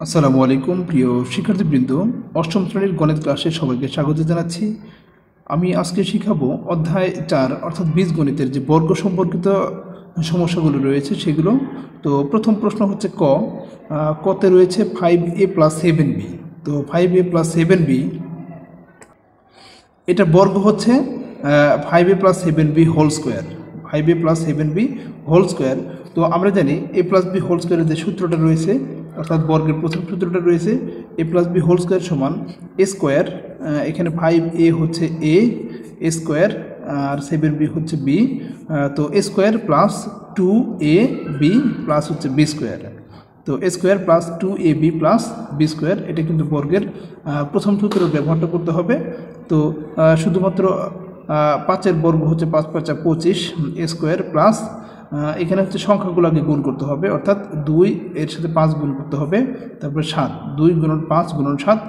আসসালামু আলাইকুম প্রিয় শিক্ষার্থীবৃন্দ, অষ্টম শ্রেণীর গণিত ক্লাসে সবাইকে স্বাগত জানাচ্ছি। আমি আজকে শিখাবো অধ্যায় 4 অর্থাৎ বীজগণিতের যে বর্গ সম্পর্কিত সমস্যাগুলো রয়েছে সেগুলো। তো প্রথম প্রশ্ন হচ্ছে কতে রয়েছে 5a + 7b। তো 5a + 7b এটা বর্গ হচ্ছে 5a + 7b whole square, 5a + 7b whole square. তো আমরা জানি a + b হোল স্কোয়ারের যে সূত্রটা রয়েছে অর্থাৎ বর্গের প্রথম সূত্রটা রয়েছে a + b হোল স্কোয়ার সমান a স্কোয়ার, এখানে 5a হচ্ছে a স্কোয়ার আর 7b হচ্ছে b, তো a square plus 2ab plus হচ্ছে b স্কোয়ার। তো a square plus 2ab plus b square, এটা কিন্তু বর্গের প্রথম সূত্র ব্যবহারটা করতে হবে। তো শুধুমাত্র 5-এর বর্গ হচ্ছে 5 × 5 = 25 a স্কোয়ার প্লাস এখানে হচ্ছে সংখ্যাগুলোকে গুণ করতে হবে, অর্থাৎ 2 এর সাথে 5 গুণ করতে হবে, তারপরে 7, 2 × 5 × 7,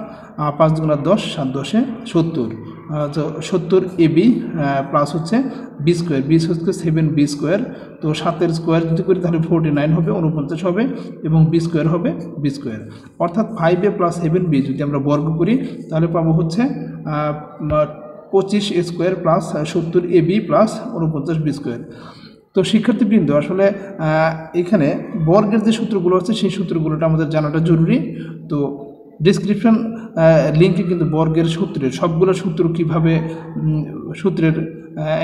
5 × 10, 7 × 10 = 70। তো 70ab প্লাস হচ্ছে b স্কোয়ার, b হচ্ছে 7b স্কোয়ার। তো 7-এর স্কোয়ার যদি করি তাহলে 49 হবে, 49 হবে, এবং b স্কোয়ার হবে b স্কোয়ার। অর্থাৎ 5a + 7b যদি আমরা বর্গ করি তাহলে পাবো হচ্ছে 25a square plus 70ab plus 49b square. তো শিক্ষার্থীবৃন্দ, আসলে এখানে বর্গের যে সূত্রগুলো আছে সেই সূত্রগুলোটা আমাদের জানাটা জরুরি। তো ডিসক্রিপশন লিঙ্কে কিন্তু বর্গের সূত্রের সবগুলো সূত্র কীভাবে সূত্রের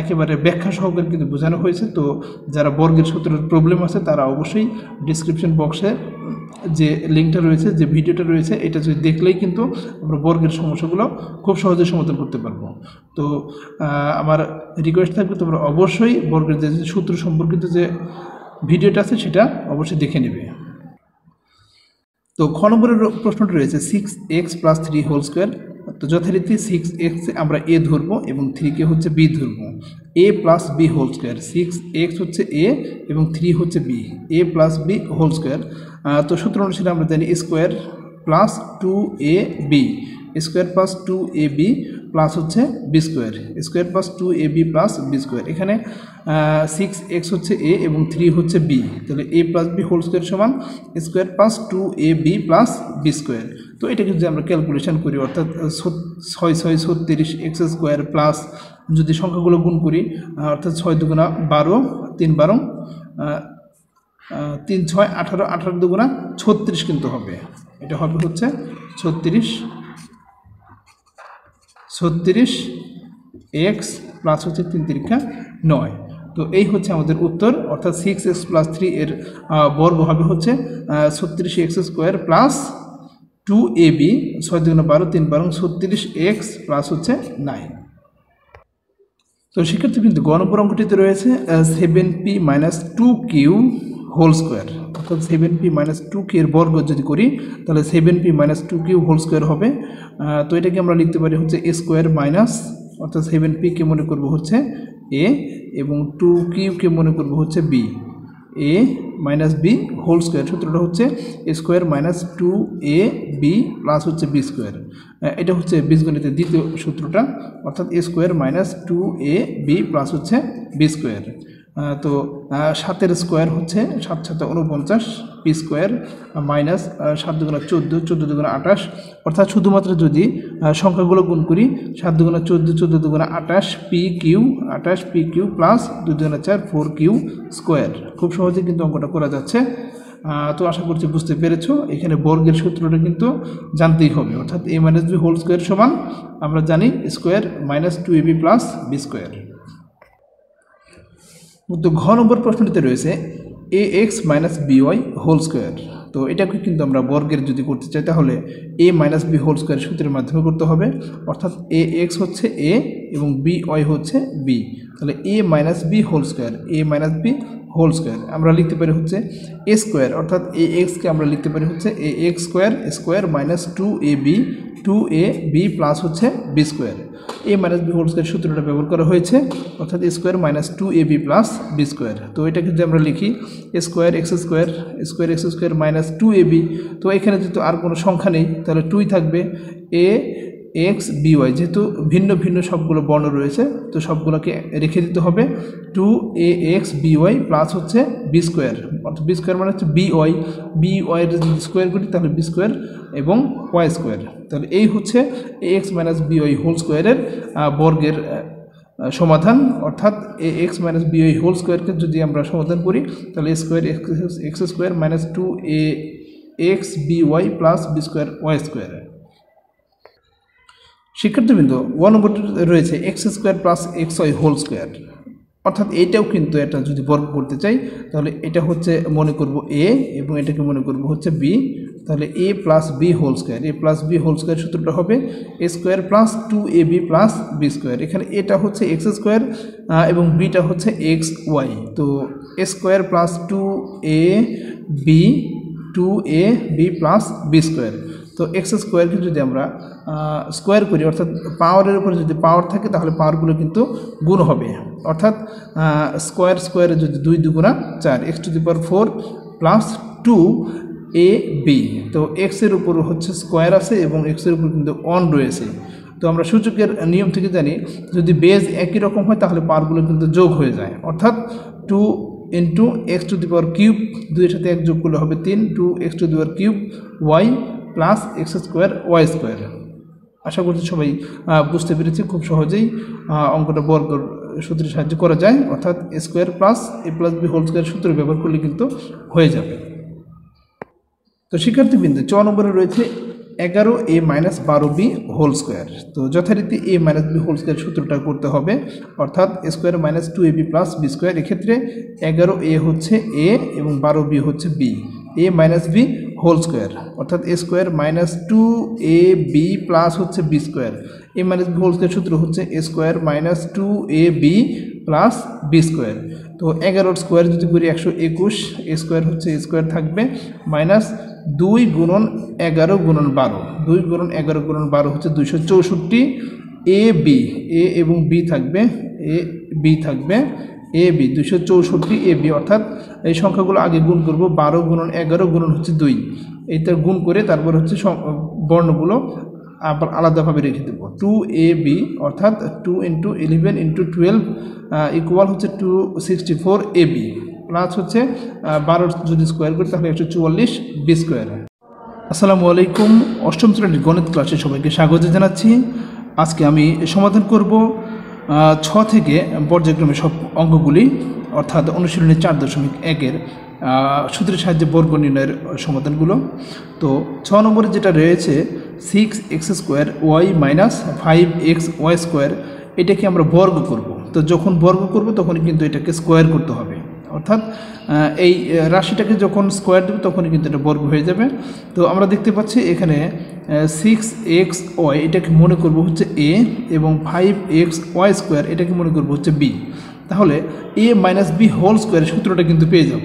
একেবারে ব্যাখ্যা সহকারে কিন্তু বোঝানো হয়েছে। তো যারা বর্গের সূত্রের প্রবলেম আছে তারা অবশ্যই ডিসক্রিপশন বক্সে যে লিঙ্কটা রয়েছে, যে ভিডিওটা রয়েছে, এটা যদি দেখলেই কিন্তু আমরা বর্গের সমস্যাগুলো খুব সহজে সমাধান করতে পারবো। তো আমার রিকোয়েস্ট থাকবে তোমরা অবশ্যই বর্গের যে সূত্র সম্পর্কিত যে ভিডিওটা আছে সেটা অবশ্যই দেখে নেবে। তো খ নম্বরের প্রশ্নটা রয়েছে 6x + 3 হোল স্কোয়ার। তো যথারীতি 6x আমরা a ধরবো এবং 3কে হচ্ছে b ধরবো। a + b whole square, 6x হচ্ছে a এবং 3 হচ্ছে b, a + b whole square. তো সূত্র অনুসারে আমরা জানি square plus 2ab, square plus 2ab plus হচ্ছে b square, square plus 2ab plus b square. এখানে 6x হচ্ছে a এবং 3 হচ্ছে b, তাহলে a + b হোল স্কোয়ার সমান square plus 2ab plus b square. তো এটাকে যদি আমরা ক্যালকুলেশন করি অর্থাৎ 6 × 6 = 36 x স্কোয়ার প্লাস যদি সংখ্যাগুলো গুণ করি অর্থাৎ 6 × 2 = 12, 3 × 12 3 × 6 = 18, 18 × 2 = 36 কিন্তু হবে, এটা হবে হচ্ছে 36x প্লাস হচ্ছে 3 × 3 = 9। তো এই হচ্ছে আমাদের উত্তর, অর্থাৎ 6x + 3 এর বর্গ হবে হচ্ছে 36x square plus 2ab, 6 × 2 = 12, 3 × 12 36x plus হচ্ছে 9। তো শিক্ষার্থীবৃন্দ, গ নম্বর অঙ্কটিতে রয়েছে 7p - 2q হোল স্কোয়ার, অর্থাৎ 7p - 2q এর বর্গ যদি করি তাহলে 7p - 2q হোল স্কোয়ার হবে। তো এটাকে আমরা লিখতে পারি হচ্ছে a স্কোয়ার মাইনাস, অর্থাৎ 7p কে মনে করব হচ্ছে a এবং 2q কে মনে করব হচ্ছে b, a - b whole square. সূত্রটা হচ্ছে a square minus 2ab plus হচ্ছে b স্কোয়ার। এটা হচ্ছে বীজগণিতের দ্বিতীয় সূত্রটা, অর্থাৎ a square minus 2ab plus হচ্ছে b স্কোয়ার। তো 7-এর স্কোয়ার হচ্ছে 7 × 7 = 49 p স্কোয়ার মাইনাস 7 × 2 = 14, 14 × 2 = 28, অর্থাৎ শুধুমাত্র যদি সংখ্যাগুলো গুণ করি 7 × 2 = 14, 14 × 2 = 28 pq প্লাস 2 × 4 = 4q স্কোয়ার। খুব সহজে কিন্তু অঙ্কটা করা যাচ্ছে। তো আশা করছি বুঝতে পেরেছো। এখানে বর্গের সূত্রটা কিন্তু জানতেই হবে, অর্থাৎ a - b হোল স্কোয়ার সমান আমরা জানি square minus 2ab plus b square. তো ঘ নম্বর প্রশ্নটিতে রয়েছে ax - by হোল স্কোয়ার। তো এটাকে কিন্তু আমরা বর্গের যদি করতে চাই তাহলে a - b হোল স্কোয়ার সূত্রের মাধ্যমে করতে হবে, অর্থাৎ ax হচ্ছে a এবং by হচ্ছে b, তাহলে a - b whole square, a - b whole square আমরা লিখতে পারি হচ্ছে a স্কোয়ার, অর্থাৎ ax কে আমরা লিখতে পারি হচ্ছে ax square square minus 2ab plus হচ্ছে b square. a - b whole square সূত্রটা ব্যবহার করা হয়েছে, অর্থাৎ a square minus 2ab plus b square. তো এটাকে যদি আমরা লিখি a square x square minus 2ab, তো এখানে যেহেতু আর কোনো সংখ্যা নেই তাহলে 2ই থাকবে, a এক্স বিওয়াই, যেহেতু ভিন্ন ভিন্ন সবগুলো বর্ণ রয়েছে তো সবগুলোকে রেখে দিতে হবে। 2ax by প্লাস হচ্ছে বি স্কোয়ার, অর্থাৎ বি স্কোয়ার মানে হচ্ছে বিওয়াই, বিওয়াই যদি স্কোয়ার করি তাহলে বি স্কোয়ার এবং ওয়াই স্কোয়ার। তাহলে এই হচ্ছে ax মাইনাস বিওয়াই হোল স্কোয়ারের বর্গের সমাধান। অর্থাৎ ax মাইনাস বিওয়াই হোল স্কোয়ারকে যদি আমরা সমাধান করি তাহলে a square x square minus 2ax by plus B square Y square. শিক্ষার্থীবৃন্দ, 1 নম্বর রয়েছে x square plus x y whole square, অর্থাৎ এইটাও কিন্তু এটা যদি বর্গ করতে চাই তাহলে এটা হচ্ছে মনে করব এ এবং এটাকে মনে করব হচ্ছে বি। তাহলে A plus B whole square, A plus B whole square সূত্রটা হবে A square plus 2ab plus B square. এখানে এটা হচ্ছে এক্স স্কোয়ার এবং বিটা হচ্ছে এক্স ওয়াই। তো A square plus 2ab plus B square. তো এক্স স্কোয়ারকে যদি আমরা স্কোয়ার করি, অর্থাৎ পাওয়ারের উপরে যদি পাওয়ার থাকে তাহলে পাওয়ারগুলো কিন্তু গুণ হবে, অর্থাৎ স্কোয়ার স্কোয়ারে যদি 2 দুগুণা 4, x to the power 4 plus 2ab। তো এক্সের উপর হচ্ছে স্কোয়ার আছে এবং এক্সের উপর কিন্তু অন রয়েছে। তো আমরা সূচকের নিয়ম থেকে জানি যদি বেজ একই রকম হয় তাহলে পাওয়ারগুলো কিন্তু যোগ হয়ে যায়, অর্থাৎ 2 into X to the power cube, 2 এর সাথে 1 যোগ করলে হবে 3, 2x to the power cube Y plus X square Y square. আশা করছি সবাই বুঝতে পেরেছি। খুব সহজেই অঙ্কটা বর্গের সূত্রের সাহায্যে করা যায়, অর্থাৎ এ স্কোয়ার প্লাস এ প্লাস বি হোল স্কোয়ার সূত্র ব্যবহার করলে কিন্তু হয়ে যাবে। তো শিক্ষার্থীবৃন্দ, 4 নম্বরে রয়েছে 11a minus 12b whole square. তো যথারীতি a minus B whole square সূত্রটা করতে হবে, অর্থাৎ এ square minus 2ab plus B square. এক্ষেত্রে 11a হচ্ছে a এবং 12b হচ্ছে b, a minus B whole square, অর্থাৎ এ স্কোয়ার মাইনাস 2ab প্লাস হচ্ছে B square. A minus B whole square সূত্র হচ্ছে এ square minus 2ab plus B square. তো 11 square যদি করি 121, এ স্কোয়ার হচ্ছে এ স্কোয়ার থাকবে মাইনাস 2 গুণন 11 গুণন 12, 2 গুণন 11 গুণন 12 হচ্ছে 264, এ বি এ এবং বি থাকবে, এ বি থাকবে এ বি 264 এ বি, অর্থাৎ এই সংখ্যাগুলো আগে গুণ করব, 12 গুণন 11 গুণন হচ্ছে 2, এইটা গুণ করে তারপর হচ্ছে বর্ণগুলো আবার আলাদাভাবে রেখে দেবো। 2ab অর্থাৎ 2 ইন্টু 11 ইন্টু 12 ইকুয়াল হচ্ছে 264ab প্লাস হচ্ছে 12 যদি স্কোয়ার করি তাহলে 144 বি স্কোয়ার। আসসালামু আলাইকুম, অষ্টম শ্রেণীর গণিত ক্লাসে সবাইকে স্বাগত জানাচ্ছি। আজকে আমি সমাধান করব 6 থেকে পর্যায়ক্রমে সব অঙ্কগুলি, অর্থাৎ অনুশীলনী 4.1-এর সূত্রের সাহায্যে বর্গ নির্ণয়ের সমাধানগুলো। তো 6 নম্বরে যেটা রয়েছে 6x square y minus 5x y square, এটাকে আমরা বর্গ করব। তো যখন বর্গ করব তখন কিন্তু এটাকে স্কোয়ার করতে হবে, অর্থাৎ এই রাশিটাকে যখন স্কোয়ার দেব তখনই কিন্তু এটা বর্গ হয়ে যাবে। তো আমরা দেখতে পাচ্ছি এখানে 6x ওয়াই এটাকে মনে করব হচ্ছে a এবং 5x ওয়াই স্কোয়ার এটাকে মনে করব হচ্ছে b। তাহলে a মাইনাস বি হোল স্কোয়ারের সূত্রটা কিন্তু পেয়ে যাব।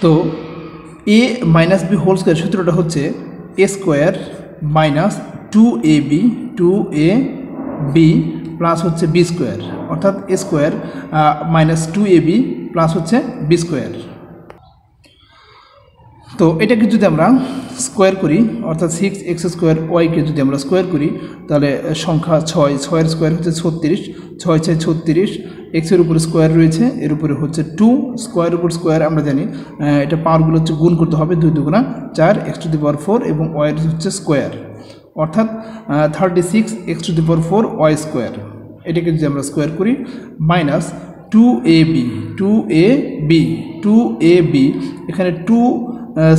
তো a minus B whole square সূত্রটা হচ্ছে এ স্কোয়ার মাইনাস 2ab প্লাস হচ্ছে বি স্কোয়ার, অর্থাৎ এ স্কোয়ার মাইনাস 2ab প্লাস হচ্ছে বি স্কোয়ার। তো এটাকে যদি আমরা স্কোয়ার করি, অর্থাৎ 6x স্কোয়ার ওয়াইকে যদি আমরা স্কোয়ার করি তাহলে সংখ্যা 6, 6-এর স্কোয়ার হচ্ছে 36, 6 6 36, এক্সের উপরে স্কোয়ার রয়েছে, এর উপরে হচ্ছে 2, স্কোয়ারের উপর স্কোয়ার আমরা জানি এটা পাওয়ারগুলো হচ্ছে গুণ করতে হবে, 2 দুগুণা 4 x টু দি পাওয়ার 4 এবং ওয়াইয়ের হচ্ছে স্কোয়ার, অর্থাৎ 36x to the power 4 y square. এটাকে যদি আমরা স্কোয়ার করি মাইনাস 2ab এখানে 2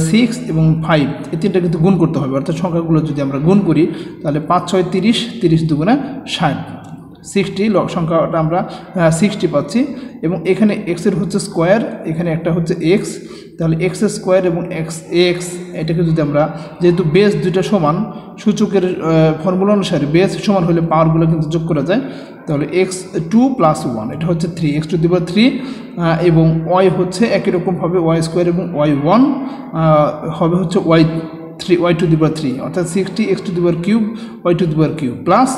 6 এবং 5 এই তিনটা কিন্তু গুণ করতে হবে, অর্থাৎ সংখ্যাগুলো যদি আমরা গুণ করি তাহলে 5 6 30, 30 দুগুণা 60, 60 সংখ্যাটা আমরা 60 পাচ্ছি। এবং এখানে এক্সের হচ্ছে স্কোয়ার, এখানে একটা হচ্ছে এক্স, তাহলে এক্স স্কোয়ার এবং এক্স এটাকে যদি আমরা, যেহেতু বেস দুইটা সমান, সূচকের ফর্মুলা অনুসারে বেস সমান হলে পাওয়ারগুলো কিন্তু যোগ করা যায়, তাহলে এক্স 2 প্লাস 1 এটা হচ্ছে 3, এক্স টু দি পাওয়ার 3 এবং ওয়াই হচ্ছে একই রকমভাবে ওয়াই স্কোয়ার এবং ওয়াই 1 হবে হচ্ছে Y 3, Y to the power 3, অর্থাৎ 60 X to the power cube Y to the power cube plus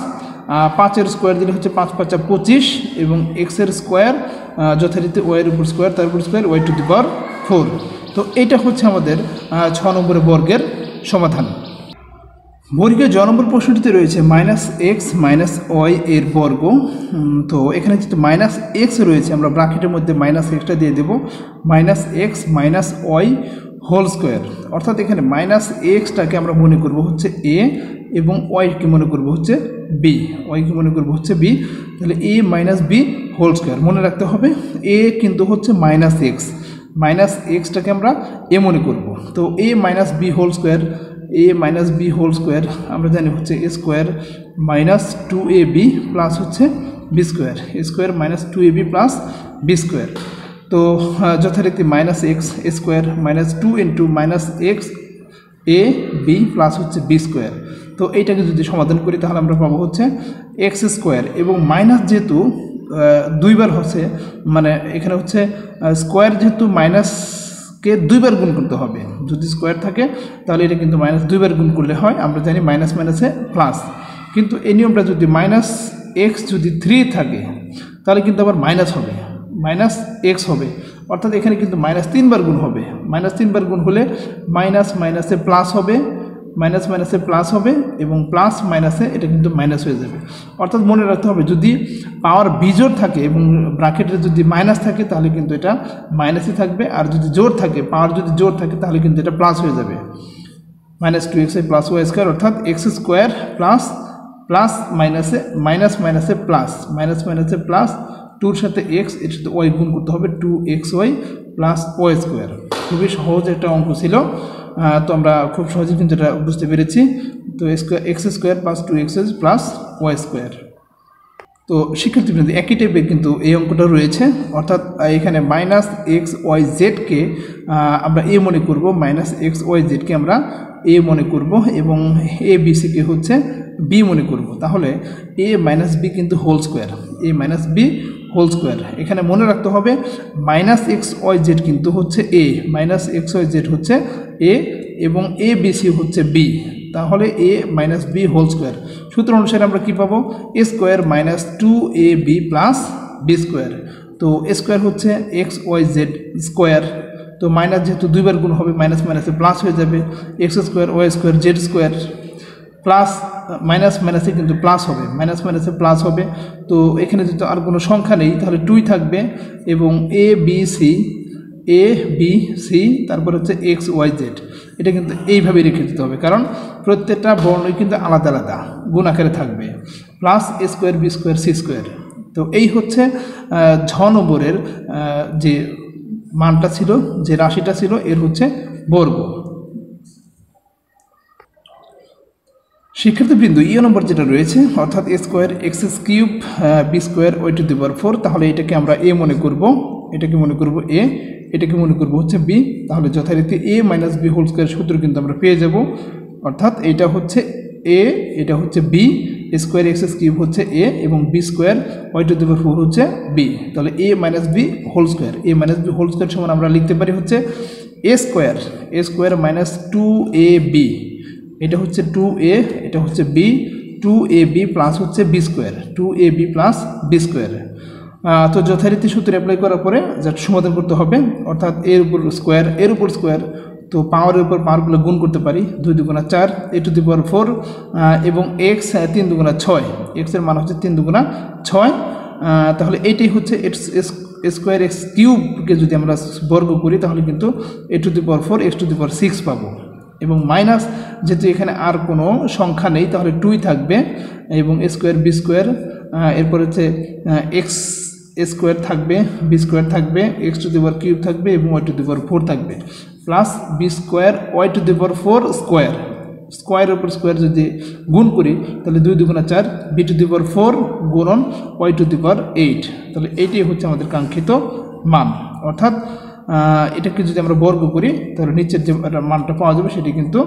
5-এর স্কোয়ার দিলে হচ্ছে 5 5 25 এবং এক্সের স্কোয়ার যথারীতি ওয়াইয়ের উপর স্কোয়ার তার উপর square Y to the power 4। তো এটা হচ্ছে আমাদের 6 নম্বরের বর্গের সমাধান। বর্গীয় জ নম্বর প্রশ্নটিতে রয়েছে -x - y এর বর্গ। তো এখানে যেহেতু -x রয়েছে আমরা ব্র্যাকেটের মধ্যে -xটা দিয়ে দেব, -x - y হোল স্কোয়ার। অর্থাৎ এখানে -xটাকে আমরা মনে করব হচ্ছে a এবং ওয়াইকে মনে করব হচ্ছে b, ওয়াইকে মনে করব হচ্ছে b। তাহলে a - b হোল স্কোয়ার মনে রাখতে হবে। a কিন্তু হচ্ছে -x, -xটাকে আমরা a মনে করব। তো a - b whole square, a - b whole square আমরা জানি হচ্ছে a স্কোয়ার - 2ab প্লাস হচ্ছে b square, a square - 2ab plus b square. তো যথারীতি -x square -2 into -x a b plus হচ্ছে b স্কোয়ার। তো এইটাকে যদি সমাধান করি তাহলে আমরা পাবো হচ্ছে x স্কোয়ার, এবং মাইনাস যেহেতু দুইবার হচ্ছে, মানে এখানে হচ্ছে স্কোয়ার যেহেতু মাইনাসকে দুইবার গুণ করতে হবে, যদি স্কোয়ার থাকে তাহলে এটা কিন্তু মাইনাস দুইবার গুণ করলে হয়, আমরা জানি মাইনাস মাইনাসে প্লাস। কিন্তু এই নিয়মটা যদি -x যদি 3 থাকে তাহলে কিন্তু আবার মাইনাস হবে, -x হবে। অর্থাৎ এখানে কিন্তু -3 বার গুণ হবে, -3 বার গুণ হলে মাইনাস মাইনাসে প্লাস হবে, মাইনাস মাইনাসে প্লাস হবে, এবং প্লাস মাইনাসে এটা কিন্তু মাইনাস হয়ে যাবে। অর্থাৎ মনে রাখতে হবে যদি পাওয়ার বিজোড় থাকে এবং ব্র্যাকেটের যদি মাইনাস থাকে তাহলে কিন্তু এটা মাইনাসই থাকবে, আর যদি জোড় থাকে, পাওয়ার যদি জোড় থাকে তাহলে কিন্তু এটা প্লাস হয়ে যাবে, -2x প্লাস ওয়াই স্কোয়ার। অর্থাৎ x স্কোয়ার প্লাস প্লাস মাইনাসে মাইনাস মাইনাসে প্লাস, মাইনাস মাইনাসে প্লাস, 2-র সাথে x, এর সাথে ওয়াই গুণ করতে হবে, 2xy প্লাস ওয়াই স্কোয়ার। খুবই সহজ একটা অঙ্ক ছিল, তো আমরা খুব সহজেই কিন্তু এটা বুঝতে পেরেছি। তো x square plus 2x plus y square. তো শিক্ষার্থীবৃন্দ একই টাইপের কিন্তু এই অঙ্কটা রয়েছে, অর্থাৎ এখানে -xyzকে আমরা a মনে করব, -xyzকে আমরা a মনে করব, এবং abcকে হচ্ছে b মনে করব। তাহলে a - b কিন্তু whole square, a - b whole square. এখানে মনে রাখতে হবে -xyz কিন্তু হচ্ছে a, -xyz হচ্ছে a এবং abc হচ্ছে b। তাহলে a - b হোল স্কোয়ার সূত্র অনুসারে আমরা কি পাবো, a square -2ab plus b square. তো a স্কোয়ার হচ্ছে xyz স্কোয়ার, তো মাইনাস যেহেতু দুইবার গুণ হবে মাইনাস মাইনাসে প্লাস হয়ে যাবে, x square Y square z square plus minus মাইনাসে কিন্তু প্লাস হবে, মাইনাস মাইনাসে প্লাস হবে। তো এখানে যেহেতু আর কোনো সংখ্যা নেই তাহলে 2 থাকবে, এবং এ বি সি তারপর হচ্ছে এক্স ওয়াই জেড, এটা কিন্তু এইভাবে রেখে দিতে হবে, কারণ প্রত্যেকটা বর্ণই কিন্তু আলাদা আলাদা গুণ আকারে থাকবে, plus A square B square C square. তো এই হচ্ছে ঝ নম্বরের যে মানটা ছিল, যে রাশিটা ছিল, এর হচ্ছে বর্গ। শিক্ষার্থীবৃন্দ ই নম্বর যেটা রয়েছে, অর্থাৎ a square x cube B square Y to the power 4, তাহলে এটাকে আমরা a মনে করব, এটাকে মনে করব a, এটাকে মনে করব হচ্ছে b। তাহলে যথারীতি a - b হোল স্কোয়ার সূত্র কিন্তু আমরা পেয়ে যাব, অর্থাৎ এটা হচ্ছে a, এটা হচ্ছে b, স্কোয়ার x কিউব হচ্ছে a এবং b square Y to the power 4 হচ্ছে b। তাহলে a - b whole square, a - b whole square সমান আমরা লিখতে পারি হচ্ছে a স্কোয়ার -2ab, এটা হচ্ছে 2a, এটা হচ্ছে b, 2ab প্লাস হচ্ছে b square, 2ab plus b square. তো যথারীতি সূত্র অ্যাপ্লাই করার পরে যা সমাধান করতে হবে, অর্থাৎ এর উপর স্কোয়ার, এর উপর স্কোয়ার, তো পাওয়ারের উপর পাওয়ারগুলো গুণ করতে পারি, 2 দুগুণা 4 a টু দি পাওয়ার 4, এবং x 3 দুগুণা 6, x এর মান হচ্ছে 3 দুগুণা 6। তাহলে এইটাই হচ্ছে স্কোয়ার এক্স কিউবকে যদি আমরা বর্গ করি তাহলে কিন্তু a to the power 4 x to the power 6 পাবো, এবং মাইনাস যেহেতু এখানে আর কোনো সংখ্যা নেই তাহলে 2 থাকবে, এবং এ স্কোয়ার বি স্কোয়ার, এরপর হচ্ছে এক্স স্কোয়ার থাকবে, বি স্কোয়ার থাকবে, x to the power cube থাকবে, এবং ওয়াই টু দি পাওয়ার 4 থাকবে, plus B square Y to the power 4 square, স্কোয়ারের উপর স্কোয়ার যদি গুণ করি তাহলে 2 দুগুণা 4, বি টু দি পাওয়ার 4 গুণন ওয়াই টু দি পাওয়ার 8। তাহলে এইটাই হচ্ছে আমাদের কাঙ্ক্ষিত মান, অর্থাৎ এটাকে যদি আমরা বর্গ করি তাহলে নিচের যে মানটা পাওয়া যাবে সেটি কিন্তু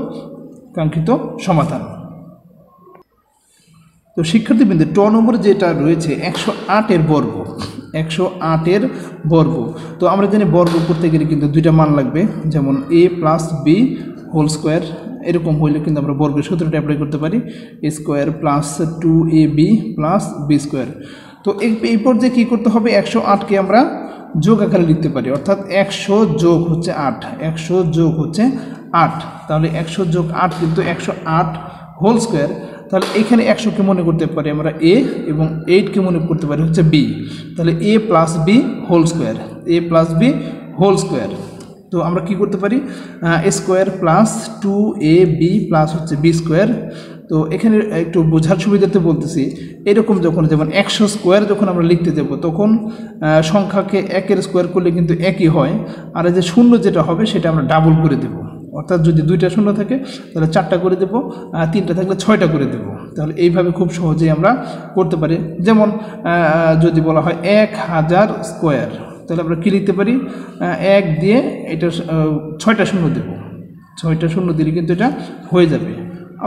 কাঙ্ক্ষিত সমাধান। তো শিক্ষার্থীবৃন্দ ট নম্বর যেটা রয়েছে 108 এর বর্গ, 108 এর বর্গ। তো আমরা জানি বর্গ করতে গেলে কিন্তু দুইটা মান লাগবে, যেমন a plus B whole square, এরকম হইলে কিন্তু আমরা বর্গের সূত্রটা অ্যাপ্লাই করতে পারি, a square plus 2ab plus B square. তো এই পর্যায়ে কী করতে হবে, 108কে আমরা যোগ আকারে লিখতে পারি, অর্থাৎ 100 যোগ হচ্ছে 8, 100 যোগ হচ্ছে 8, তাহলে 100 যোগ 8 কিন্তু 108 হোল স্কোয়ার, তাহলে এখানে 100কে মনে করতে পারি আমরা এ এবং 8কে মনে করতে পারি হচ্ছে বি। তাহলে A plus B whole square, A plus B whole square. তো আমরা কি করতে পারি, এ স্কোয়ার প্লাস 2ab প্লাস হচ্ছে বি স্কোয়ার। তো এখানে একটু বোঝার সুবিধাতে বলতেছি, এরকম যখন যেমন 100 স্কোয়ার যখন আমরা লিখতে যাব তখন সংখ্যাকে 1-এর স্কোয়ার করলে কিন্তু একই হয়, আর এই যে শূন্য যেটা হবে সেটা আমরা ডাবল করে দেব। অর্থাৎ যদি 2টা শূন্য থাকে তাহলে 4টা করে দেবো, 3টা থাকলে 6টা করে দেবো। তাহলে এইভাবে খুব সহজেই আমরা করতে পারি। যেমন যদি বলা হয় 1000 স্কোয়ার, তাহলে আমরা কী লিখতে পারি, 1 দিয়ে এটা 6টা শূন্য দেব, 6টা শূন্য দিলে কিন্তু এটা হয়ে যাবে।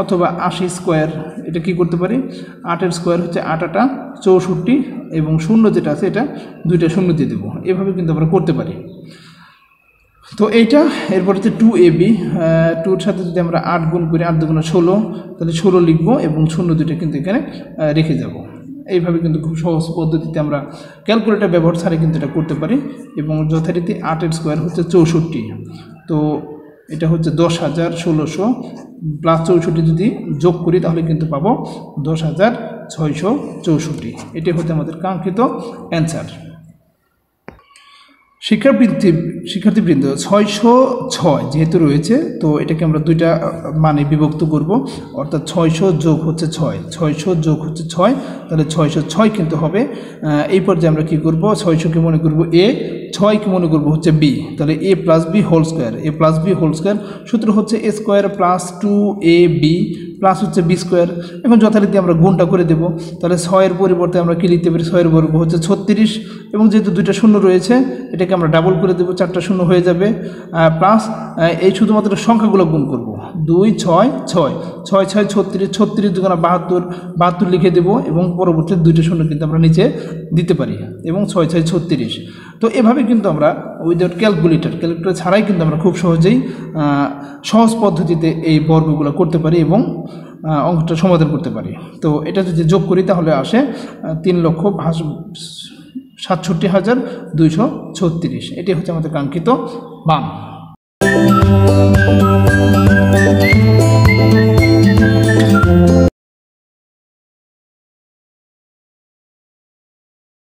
অথবা 80 স্কোয়ার, এটা কি করতে পারি, 8-এর স্কোয়ার হচ্ছে 8-8 64 এবং শূন্য যেটা আছে এটা 2টা শূন্য দিয়ে দেবো। এভাবে কিন্তু আমরা করতে পারি। তো এইটা এরপর হচ্ছে 2ab, 2-এর সাথে যদি আমরা 8 গুণ করি, 8 দুগুণে 16, তাহলে 16 লিখবো এবং শূন্য দুইটা কিন্তু এখানে রেখে যাব। এইভাবে কিন্তু খুব সহজ পদ্ধতিতে আমরা ক্যালকুলেটর ব্যবহার ছাড়াই কিন্তু এটা করতে পারি। এবং যথারীতি 8-এর স্কোয়ার হচ্ছে 64, তো এটা হচ্ছে 10,1600 প্লাস 64 যদি যোগ করি তাহলে কিন্তু পাবো 10,664। এটি হচ্ছে আমাদের কাঙ্ক্ষিত অ্যান্সার। শিক্ষার্থীবৃন্দ 606 যেহেতু রয়েছে, তো এটাকে আমরা দুইটা মানে বিভক্ত করব, অর্থাৎ 600 যোগ হচ্ছে 6, 600 যোগ হচ্ছে 6, তাহলে 606 কিন্তু হবে। এই পর্যায়ে আমরা কি করব, 600কে মনে করব এ, 6কে মনে করব হচ্ছে বি, তাহলে A plus B whole square, A plus B whole square. সূত্র হচ্ছে এ স্কোয়ার প্লাস 2ab প্লাস হচ্ছে বি স্কোয়ার। এখন যথারীতি আমরা গুণটা করে দেব, তাহলে 6-এর পরিবর্তে আমরা কি লিখতে পারি, 6-এর বর্গ হচ্ছে 36, এবং যেহেতু 2টা শূন্য রয়েছে এটাকে আমরা ডাবল করে দেবো, 4টা শূন্য হয়ে যাবে, প্লাস এই শুধুমাত্র সংখ্যাগুলো গুণ করব, 2 6 6 6 6 36, 36 দুগুণা 72, 72 লিখে দেব এবং পরবর্তী 2টা শূন্য কিন্তু আমরা নিচে দিতে পারি, এবং 6 6 36। তো এভাবে কিন্তু আমরা উইদাউট ক্যালকুলেটর ছাড়াই কিন্তু আমরা খুব সহজেই সহজ পদ্ধতিতে এই বর্গগুলো করতে পারি এবং অঙ্কটা সমাধান করতে পারি। তো এটা যদি যোগ করি তাহলে আসে 3,67,236। এটি হচ্ছে আমাদের কাঙ্ক্ষিত মান।